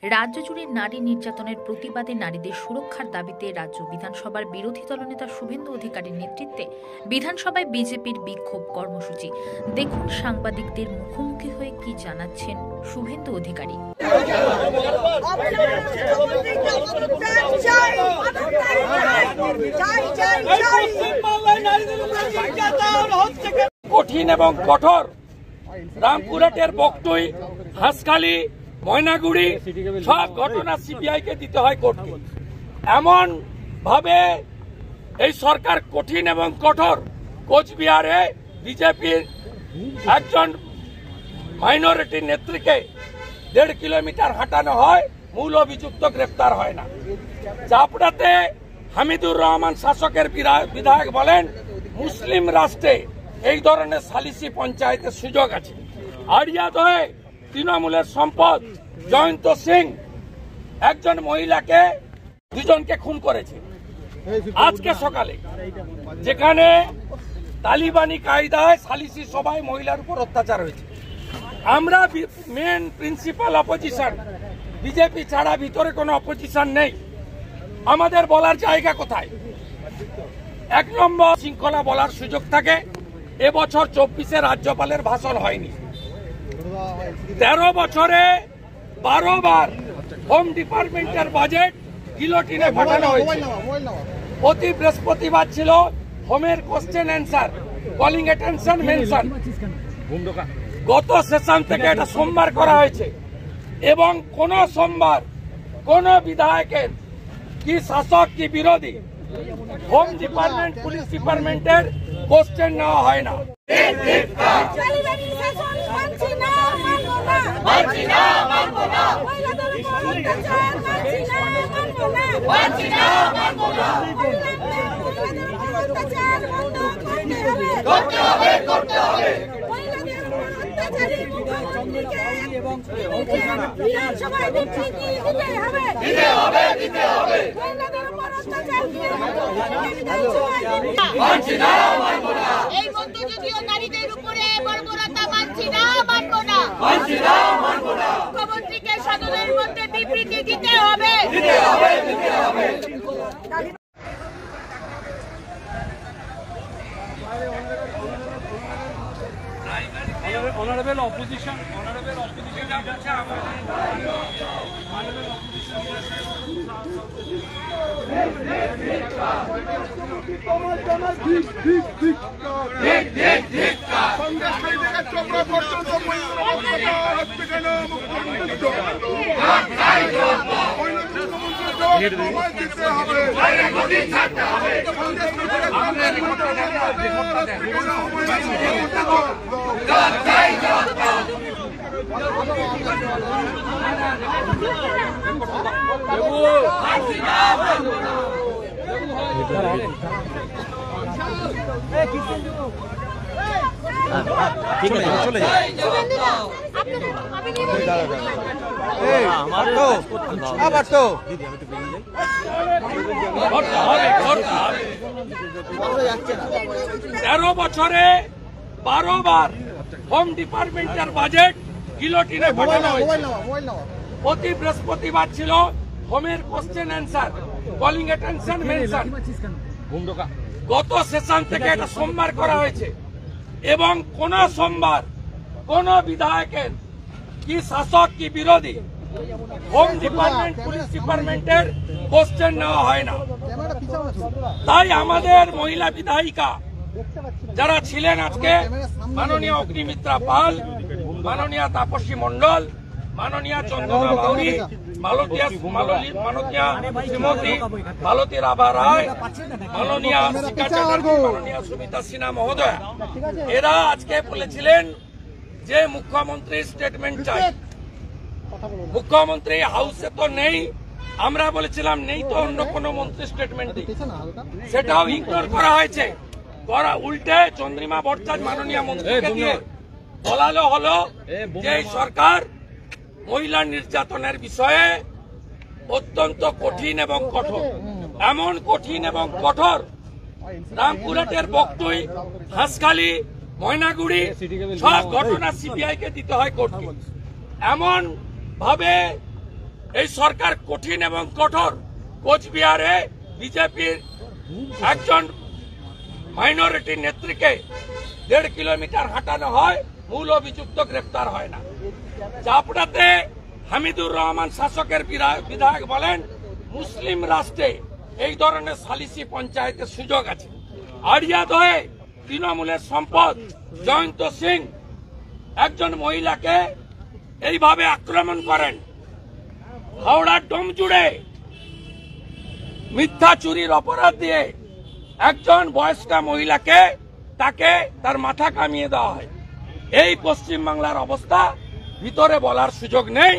রাজ্য জুড়ে নারী নির্যাতনের প্রতিবাদে নারীদের সুরক্ষার দাবিতে রাজ্য বিধানসভার বিরোধী দলনেতা শুভেন্দু অধিকারীর নেতৃত্বে বিধানসভায় বিজেপির বিক্ষোভ কর্মসূচি। দেখুন সাংবাদিকদের মুখোমুখি হয়ে কি জানাচ্ছেন শুভেন্দু অধিকারী। কঠিন এবং কঠোর রামপুরহাটের বকটুই, হাঁসখালি, ময়নাগুড়ি সব ঘটনা সিবিআই কে দিতে হয় কোর্টকে। এমন ভাবে এই সরকার কঠিন এবং কঠোর। কোচবিহারে বিজেপির একজন মাইনরিটি নেত্রীকে 1.5 কিলোমিটার হাঁটানো হয়, মূল অভিযুক্ত গ্রেফতার হয় না। চাপড়াতে হামিদুর রহমান শাসকের বিধায়ক বলেন মুসলিম রাষ্ট্রে এই ধরনের সালিসি পঞ্চায়েতের সুযোগ আছে। আড়িয়াদহে তৃণমূলের সম্পদ জয়ন্ত সিং একজন মহিলাকে, দুজনকে খুন করেছে। আজকে সকালে যেখানে তালিবানি কায়দায় সালিসি সভায় মহিলার উপর অত্যাচার হয়েছে, আমরা মেন প্রিন্সিপাল অপোজিশন বিজেপি ছাড়া ভিতরে কোনো অপোজিশন নেই। আমাদের বলার জায়গা কোথায়? 1 নম্বর শৃঙ্খলা বলার সুযোগ থাকে। এবছর 24-এ রাজ্যপালের ভাষণ হয়নি। 13 বছরে 12 বার হোম ডিপার্টমেন্টের বাজেট গিলোটিনে পাঠানো হয়েছে। প্রতি বৃহস্পতিবার ছিল হোমের question answer, calling attention mention. গত সেশন থেকে এটা সোমবার করা হয়েছে এবং কোন সোমবার কোন বিধায়কের কি শাসক কি বিরোধী হোম ডিপার্টমেন্ট পুলিশ ডিপার্টমেন্টের কোশ্চেন নেওয়া হয় না। এই মধ্যযুগীয় নারীদের উপরে বর্বরতা মানছি না, মানব না। মুখ্যমন্ত্রীকে সদনের মধ্যে বিবৃতি দিতে হবে। Honorable opposition চলে যায়। আবার তো 13 বছরে 12 বার হোম ডিপার্টমেন্টের বাজেট গিলোটিনে পাঠানো হয়েছে। প্রতি বৃহস্পতিবার ছিল হোমের question answer, calling attention mention. গত সেশন থেকে এটা সোমবার করা হয়েছে এবং কোন সোমবার কোন বিধায়কের কি শাসক কি বিরোধী হোম ডিপার্টমেন্ট পুলিশ ডিপার্টমেন্টের কোশ্চেন নেওয়া হয় না। তাই আমাদের মহিলা বিধায়িকা যারা ছিলেন আজকে, মাননীয় অগ্নিমিত্রা পাল, মাননীয় তাপসী মন্ডল, মাননীয় চন্দনা বাউরি, মালতী রাভা রায়, মাননীয় শিখা চ্যাটার্জি, মাননীয় সুমিতা সিনহা মহোদয়া, এরা আজকে বলেছিলেন যে মুখ্যমন্ত্রীর স্টেটমেন্ট চাই। মুখ্যমন্ত্রী হাউসে তো নেই, আমরা বলেছিলাম নেই তো অন্য কোন মন্ত্রী স্টেটমেন্ট দিই, সেটাও ইগনোর করা হয়েছে। উল্টে চন্দ্রিমা ভট্টাচার্য মাননীয় মন্ত্রীকে দিয়ে বলালো হলো যে সরকার মহিলা নির্যাতনের বিষয়ে অত্যন্ত কঠিন এবং কঠোর। এমন কঠিন এবং কঠোর রামপুরহাটের বকটুই, হাঁসখালি, ময়নাগুড়ি সব ঘটনা সিবিআই কে দিতে হয় কোর্টকে। এমন ভাবে এই সরকার কঠিন এবং কঠোর। কোচবিহারে বিজেপির একজন মাইনরিটি নেত্রীকে 1.5 কিলোমিটার হাঁটানো হয়, মূল অভিযুক্ত গ্রেপ্তার হয় না। চাপড়াতে হামিদুর রহমান শাসকের বিধায়ক বলেন মুসলিম রাষ্ট্রে এই ধরনের সালিসি পঞ্চায়েতের সুযোগ আছে। আড়িয়াদহে তৃণমূলের সম্পদ জয়ন্ত সিং একজন মহিলাকে এইভাবে আক্রমণ করেন। হাওড়ার ডোমজুড়ে মিথ্যা চুরির অপরাধ দিয়ে একজন বয়স্কা মহিলাকে তার মাথা কামিয়ে দেওয়া হয়। এই পশ্চিমবাংলার অবস্থা ভিতরে বলার সুযোগ নেই।